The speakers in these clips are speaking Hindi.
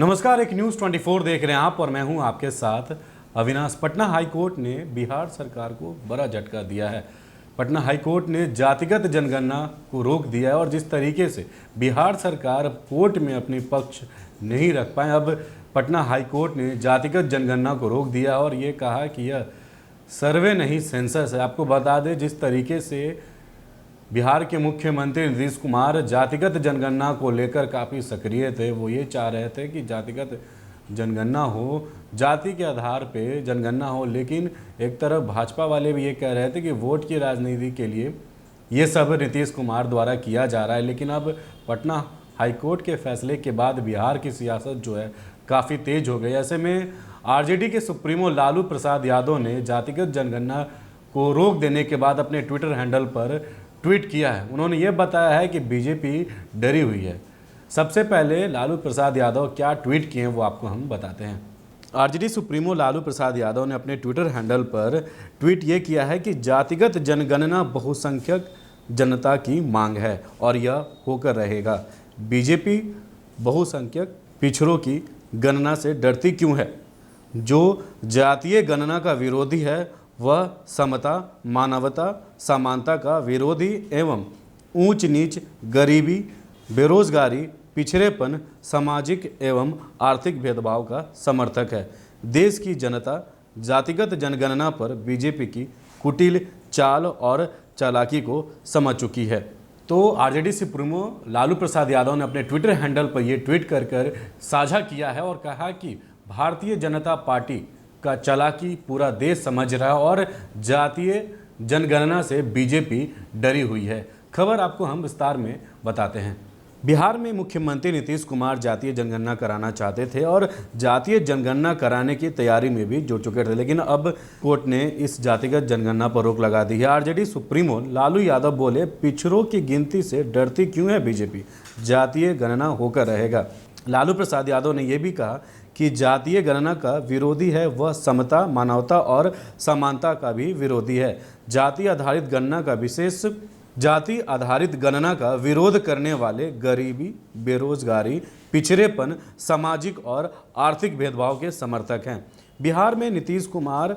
नमस्कार, एक न्यूज़ 24 देख रहे हैं आप और मैं हूं आपके साथ अविनाश। पटना हाईकोर्ट ने बिहार सरकार को बड़ा झटका दिया है। पटना हाईकोर्ट ने जातिगत जनगणना को रोक दिया है और जिस तरीके से बिहार सरकार कोर्ट में अपनी पक्ष नहीं रख पाए, अब पटना हाईकोर्ट ने जातिगत जनगणना को रोक दिया और ये कहा कि यह सर्वे नहीं सेंसस है। आपको बता दें, जिस तरीके से बिहार के मुख्यमंत्री नीतीश कुमार जातिगत जनगणना को लेकर काफ़ी सक्रिय थे, वो ये चाह रहे थे कि जातिगत जनगणना हो, जाति के आधार पे जनगणना हो। लेकिन एक तरफ भाजपा वाले भी ये कह रहे थे कि वोट की राजनीति के लिए ये सब नीतीश कुमार द्वारा किया जा रहा है। लेकिन अब पटना हाईकोर्ट के फैसले के बाद बिहार की सियासत जो है काफ़ी तेज हो गई। ऐसे में आरजेडी के सुप्रीमो लालू प्रसाद यादव ने जातिगत जनगणना को रोक देने के बाद अपने ट्विटर हैंडल पर ट्वीट किया है। उन्होंने ये बताया है कि बीजेपी डरी हुई है। सबसे पहले लालू प्रसाद यादव क्या ट्वीट किए हैं वो आपको हम बताते हैं। आरजेडी सुप्रीमो लालू प्रसाद यादव ने अपने ट्विटर हैंडल पर ट्वीट ये किया है कि जातिगत जनगणना बहुसंख्यक जनता की मांग है और यह होकर रहेगा। बीजेपी बहुसंख्यक पिछड़ों की गणना से डरती क्यों है? जो जातीय गणना का विरोधी है वह समता, मानवता, समानता का विरोधी एवं ऊंच नीच, गरीबी, बेरोजगारी, पिछड़ेपन, सामाजिक एवं आर्थिक भेदभाव का समर्थक है। देश की जनता जातिगत जनगणना पर बीजेपी की कुटिल चाल और चालाकी को समझ चुकी है। तो आरजेडी सुप्रीमो लालू प्रसाद यादव ने अपने ट्विटर हैंडल पर यह ट्वीट कर साझा किया है और कहा कि भारतीय जनता पार्टी का चालाकी पूरा देश समझ रहा है और जातीय जनगणना से बीजेपी डरी हुई है। खबर आपको हम विस्तार में बताते हैं। बिहार में मुख्यमंत्री नीतीश कुमार जातीय जनगणना कराना चाहते थे और जातीय जनगणना कराने की तैयारी में भी जुट चुके थे, लेकिन अब कोर्ट ने इस जातिगत जनगणना पर रोक लगा दी है। आरजेडी सुप्रीमो लालू यादव बोले, पिछड़ों की गिनती से डरती क्यों है बीजेपी? जातीय गणना होकर रहेगा। लालू प्रसाद यादव ने यह भी कहा कि जातीय गणना का विरोधी है वह समता, मानवता और समानता का भी विरोधी है। जाति आधारित गणना का विरोध करने वाले गरीबी, बेरोजगारी, पिछड़ेपन, सामाजिक और आर्थिक भेदभाव के समर्थक हैं। बिहार में नीतीश कुमार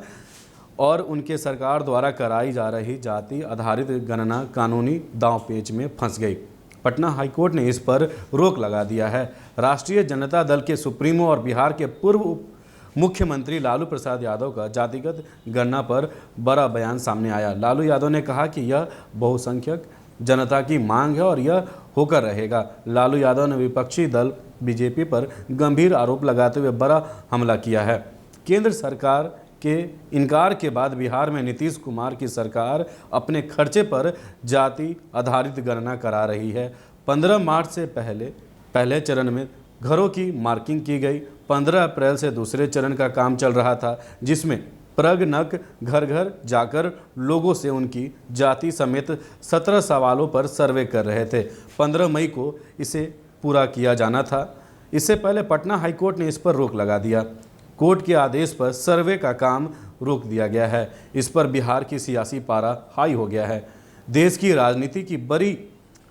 और उनके सरकार द्वारा कराई जा रही जाति आधारित गणना कानूनी दांवपेच में फंस गई। पटना हाईकोर्ट ने इस पर रोक लगा दिया है। राष्ट्रीय जनता दल के सुप्रीमो और बिहार के पूर्व मुख्यमंत्री लालू प्रसाद यादव का जातिगत गणना पर बड़ा बयान सामने आया। लालू यादव ने कहा कि यह बहुसंख्यक जनता की मांग है और यह होकर रहेगा। लालू यादव ने विपक्षी दल बीजेपी पर गंभीर आरोप लगाते हुए बड़ा हमला किया है। केंद्र सरकार के इनकार के बाद बिहार में नीतीश कुमार की सरकार अपने खर्चे पर जाति आधारित गणना करा रही है। 15 मार्च से पहले चरण में घरों की मार्किंग की गई। 15 अप्रैल से दूसरे चरण का काम चल रहा था, जिसमें प्रगणक घर घर जाकर लोगों से उनकी जाति समेत 17 सवालों पर सर्वे कर रहे थे। 15 मई को इसे पूरा किया जाना था। इससे पहले पटना हाईकोर्ट ने इस पर रोक लगा दिया। कोर्ट के आदेश पर सर्वे का काम रोक दिया गया है। इस पर बिहार की सियासी पारा हाई हो गया है। देश की राजनीति की बड़ी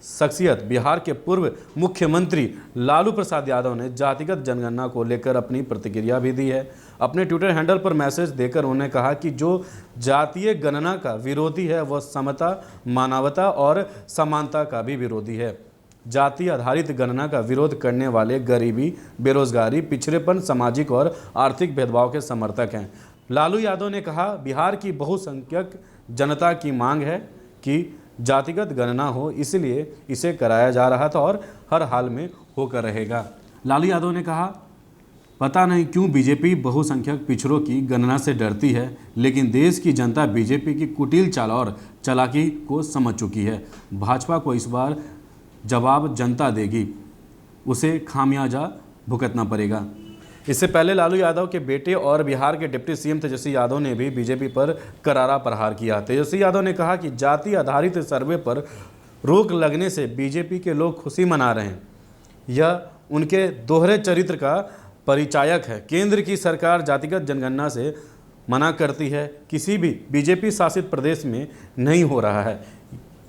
शख्सियत बिहार के पूर्व मुख्यमंत्री लालू प्रसाद यादव ने जातिगत जनगणना को लेकर अपनी प्रतिक्रिया भी दी है। अपने ट्विटर हैंडल पर मैसेज देकर उन्होंने कहा कि जो जातीय गणना का विरोधी है वह समता, मानवता और समानता का भी विरोधी है। जाति आधारित गणना का विरोध करने वाले गरीबी, बेरोजगारी, पिछड़ेपन, सामाजिक और आर्थिक भेदभाव के समर्थक हैं। लालू यादव ने कहा, बिहार की बहुसंख्यक जनता की मांग है कि जातिगत गणना हो, इसलिए इसे कराया जा रहा था और हर हाल में होकर रहेगा। लालू यादव ने कहा, पता नहीं क्यों बीजेपी बहुसंख्यक पिछड़ों की गणना से डरती है, लेकिन देश की जनता बीजेपी की कुटिल चाल और चालाकी को समझ चुकी है। भाजपा को इस बार जवाब जनता देगी, उसे खामियाजा भुगतना पड़ेगा। इससे पहले लालू यादव के बेटे और बिहार के डिप्टी सीएम तेजस्वी यादव ने भी बीजेपी पर करारा प्रहार किया। तेजस्वी यादव ने कहा कि जाति आधारित सर्वे पर रोक लगने से बीजेपी के लोग खुशी मना रहे हैं। यह उनके दोहरे चरित्र का परिचायक है। केंद्र की सरकार जातिगत जनगणना से मना करती है, किसी भी बीजेपी शासित प्रदेश में नहीं हो रहा है।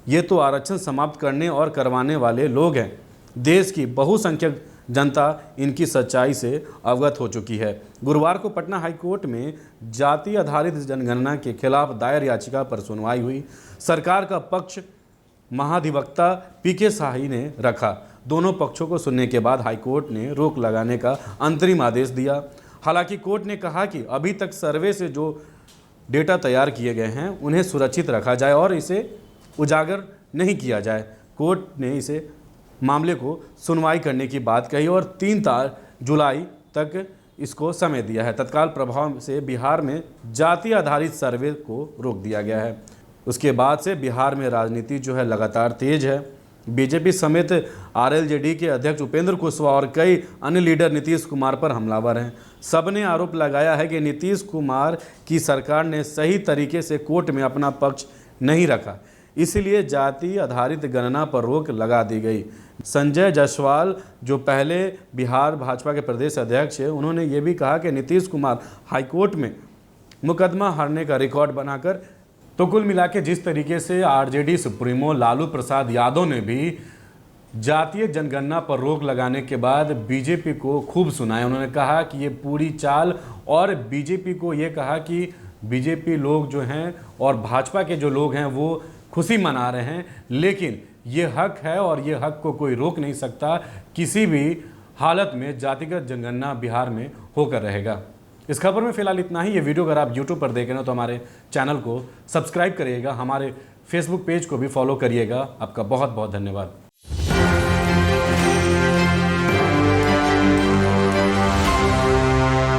ये तो आरक्षण समाप्त करने और करवाने वाले लोग हैं। देश की बहुसंख्यक जनता इनकी सच्चाई से अवगत हो चुकी है। गुरुवार को पटना हाईकोर्ट में जाति आधारित जनगणना के खिलाफ दायर याचिका पर सुनवाई हुई। सरकार का पक्ष महाधिवक्ता पीके शाही ने रखा। दोनों पक्षों को सुनने के बाद हाईकोर्ट ने रोक लगाने का अंतरिम आदेश दिया। हालांकि कोर्ट ने कहा कि अभी तक सर्वे से जो डेटा तैयार किए गए हैं उन्हें सुरक्षित रखा जाए और इसे उजागर नहीं किया जाए। कोर्ट ने इसे मामले को सुनवाई करने की बात कही और 3 जुलाई तक इसको समय दिया है। तत्काल प्रभाव से बिहार में जाति आधारित सर्वे को रोक दिया गया है। उसके बाद से बिहार में राजनीति जो है लगातार तेज है। बीजेपी समेत आरएलजेडी के अध्यक्ष उपेंद्र कुशवाहा और कई अन्य लीडर नीतीश कुमार पर हमलावर हैं। सबने आरोप लगाया है कि नीतीश कुमार की सरकार ने सही तरीके से कोर्ट में अपना पक्ष नहीं रखा, इसलिए जाति आधारित गणना पर रोक लगा दी गई। संजय जायसवाल जो पहले बिहार भाजपा के प्रदेश अध्यक्ष हैं, उन्होंने ये भी कहा कि नीतीश कुमार हाईकोर्ट में मुकदमा हारने का रिकॉर्ड बनाकर तो कुल मिला के जिस तरीके से आरजेडी सुप्रीमो लालू प्रसाद यादव ने भी जातीय जनगणना पर रोक लगाने के बाद बीजेपी को खूब सुनाया। उन्होंने कहा कि ये पूरी चाल, और बीजेपी को ये कहा कि बीजेपी लोग जो हैं और भाजपा के जो लोग हैं वो खुशी मना रहे हैं, लेकिन ये हक है और ये हक को कोई रोक नहीं सकता। किसी भी हालत में जातिगत जनगणना बिहार में होकर रहेगा। इस खबर में फिलहाल इतना ही। ये वीडियो अगर आप यूट्यूब पर देख रहे हो तो हमारे चैनल को सब्सक्राइब करिएगा, हमारे फेसबुक पेज को भी फॉलो करिएगा। आपका बहुत बहुत धन्यवाद।